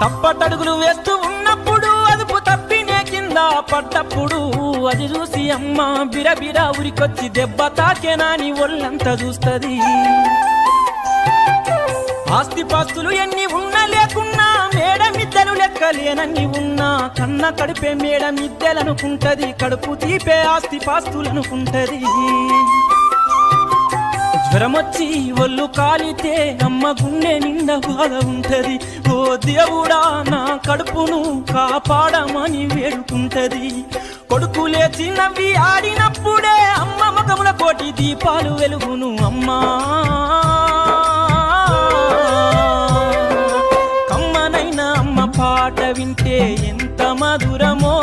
తప్పటడుగులు వేస్తూ ఉన్నప్పుడు అదుపు తప్పినే కింద పడ్డప్పుడు అది చూసి అమ్మ బిరబిరా ఉరికొచ్చి దెబ్బ తాకేనాని ఒళ్ళంతా చూస్తది. ఆస్తిపాస్తులు ఎన్ని ఉన్నా లేకున్నా మేడమిద్దరు లెక్కలేనన్ని ఉన్నా కన్న కడుపే మేడమిద్దెలనుకుంటది, కడుపు తీపే ఆస్తిపాస్తులనుకుంటది. జ్వరమొచ్చి ఒళ్ళు కాలితే అమ్మ గుండె నిండా బాధ ఉంటది. ఓ దేవుడా నా కడుపును కాపాడమని వేడుకుంటది. కొడుకు లేచి నవ్వి ఆడినప్పుడే అమ్మ ముఖముల కోటి దీపాలు వెలుగును. అమ్మా కమ్మనైనా అమ్మ పాట వింటే ఎంత మధురమో.